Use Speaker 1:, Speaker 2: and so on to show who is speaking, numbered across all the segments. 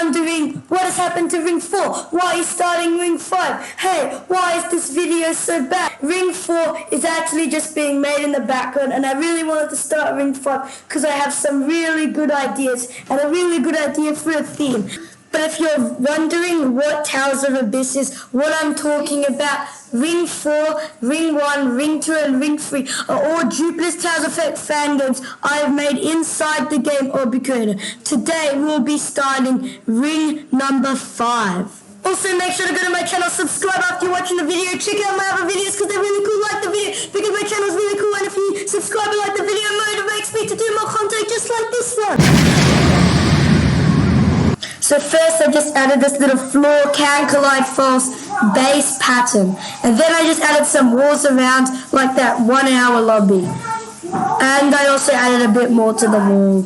Speaker 1: wondering what has happened to Ring 4? Why is starting Ring 5? Hey, why is this video so bad? Ring 4 is actually just being made in the background, and I really wanted to start Ring 5 because I have some really good ideas and a really good idea for a theme. But if you're wondering what Towers of Abyss is, what I'm talking about, Ring 4, Ring 1, Ring 2 and Ring 3 are all Jupiter's Towers Effect fan games I have made inside the game Obby Creator. Today we'll be starting Ring number 5. Also make sure to go to my channel, subscribe after you're watching the video, check out my other videos because they're really cool, like the video because my channel is really cool, and if you subscribe and like the video, it motivates me to do more content just like this one. So first I just added this little floor can collide false base pattern, and then I just added some walls around like that 1 hour lobby, and I also added a bit more to the wall.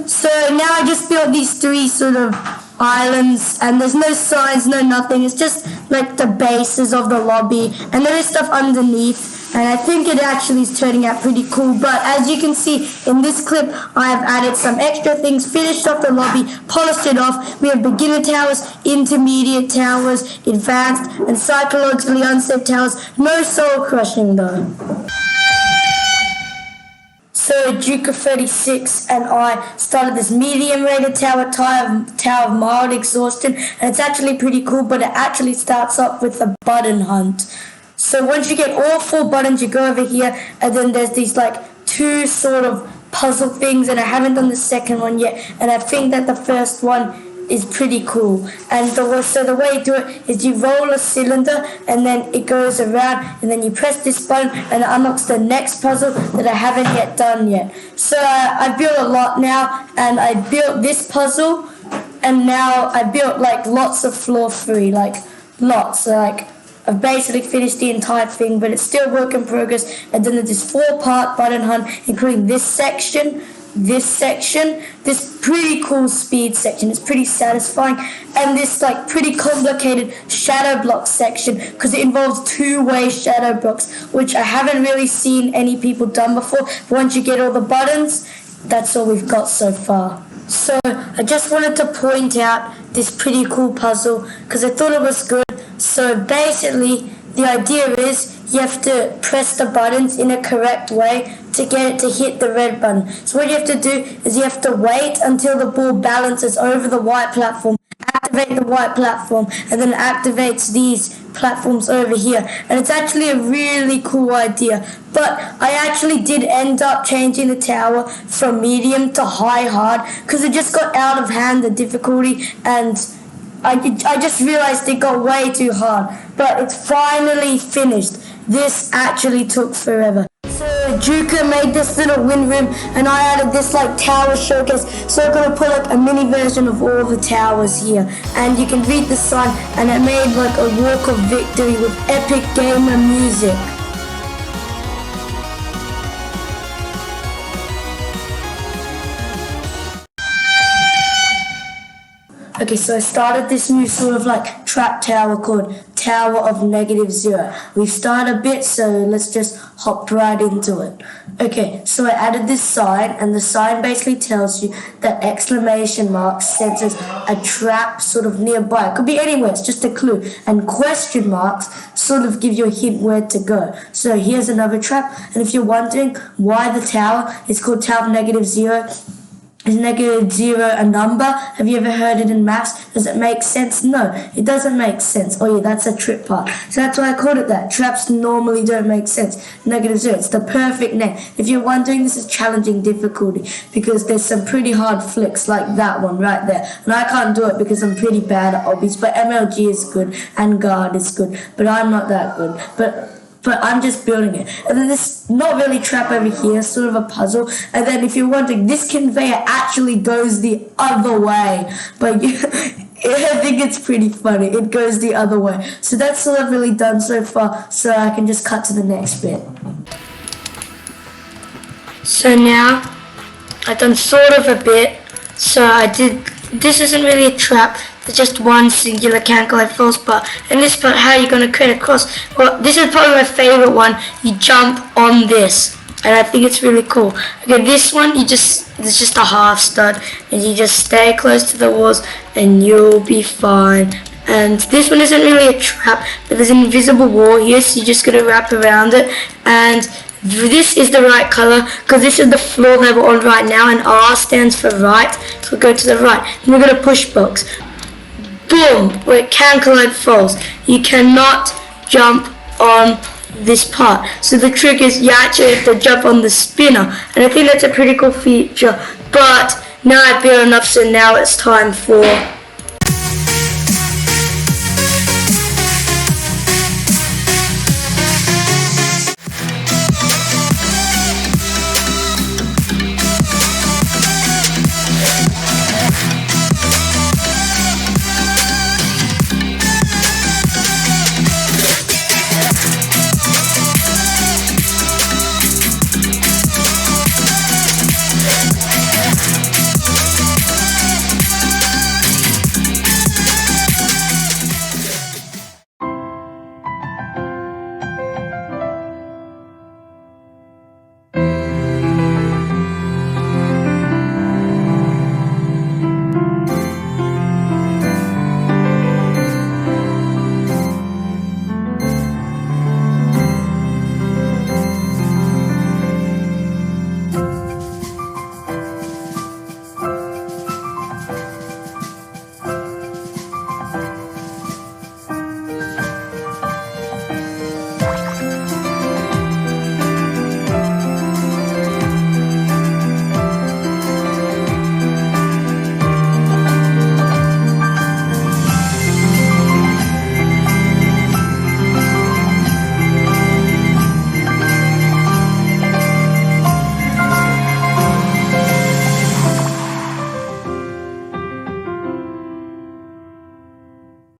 Speaker 1: So now I just built these 3 sort of islands, and there's no signs, no nothing, it's just like the bases of the lobby, and there is stuff underneath. And I think it actually is turning out pretty cool. But as you can see in this clip, I have added some extra things, finished off the lobby, polished it off. We have beginner towers, intermediate towers, advanced, and psychologically unsafe towers. No soul crushing though. So Duke of 36 and I started this medium rated tower, Tower of Mild Exhaustion, and it's actually pretty cool, but it actually starts off with a button hunt. So once you get all 4 buttons, you go over here, and then there's these like 2 sort of puzzle things, and I haven't done the second one yet, and I think that the first one is pretty cool. And so the way you do it is you roll a cylinder, and then it goes around, and then you press this button, and it unlocks the next puzzle that I haven't yet done yet. So I built a lot now, and I built this puzzle, and now I built like lots of floor 3, like lots, like I've basically finished the entire thing, but it's still work in progress. And then there's this 4-part button hunt, including this section, this pretty cool speed section. It's pretty satisfying, and this like pretty complicated shadow block section because it involves 2-way shadow blocks, which I haven't really seen any people done before. But once you get all the buttons, that's all we've got so far. So I just wanted to point out this pretty cool puzzle because I thought it was good. So basically, the idea is you have to press the buttons in a correct way to get it to hit the red button. So what you have to do is you have to wait until the ball balances over the white platform, activate the white platform, and then it activates these platforms over here. And it's actually a really cool idea. But I actually did end up changing the tower from medium to hard because it just got out of hand, the difficulty, and I just realized it got way too hard, but it's finally finished. This actually took forever. So Juka made this little wind room, and I added this like tower showcase, so I'm going to put like a mini version of all the towers here, and you can read the sign, and it made like a walk of victory with epic gamer music. Okay, so I started this new sort of like trap tower called Tower of -0. We've started a bit, so let's just hop right into it. Okay, so I added this sign, and the sign basically tells you that exclamation mark senses a trap sort of nearby. It could be anywhere, it's just a clue. And question marks sort of give you a hint where to go. So here's another trap, and if you're wondering why the tower is called Tower of -0, is -0 a number? Have you ever heard it in maths? Does it make sense? No, it doesn't make sense. Oh yeah, that's a trip part. So that's why I called it that. Traps normally don't make sense. -0, it's the perfect name. If you're wondering, this is challenging difficulty because there's some pretty hard flicks like that one right there. And I can't do it because I'm pretty bad at obbies, but MLG is good and guard is good, but I'm not that good. But I'm just building it. And then this not really trap over here, sort of a puzzle. And then if you're wondering, this conveyor actually goes the other way. But I think it's pretty funny. It goes the other way. So that's all I've really done so far. So I can just cut to the next bit. So now I've done sort of a bit. So this isn't really a trap. There's just one singular can't collide false bar. And this part, how are you going to create a cross? Well, this is probably my favorite one. You jump on this. and I think it's really cool. Okay, this one it's just a half stud, and you just stay close to the walls and you'll be fine. And this one isn't really a trap, but there's an invisible wall here, so you just gotta wrap around it. And this is the right color because this is the floor that we're on right now, and R stands for right, so we'll go to the right. And we're gonna push box. Boom! Where it can collide falls. You cannot jump on this part. So the trick is you actually have to jump on the spinner, and I think that's a pretty cool feature. But now I've built enough, so now it's time for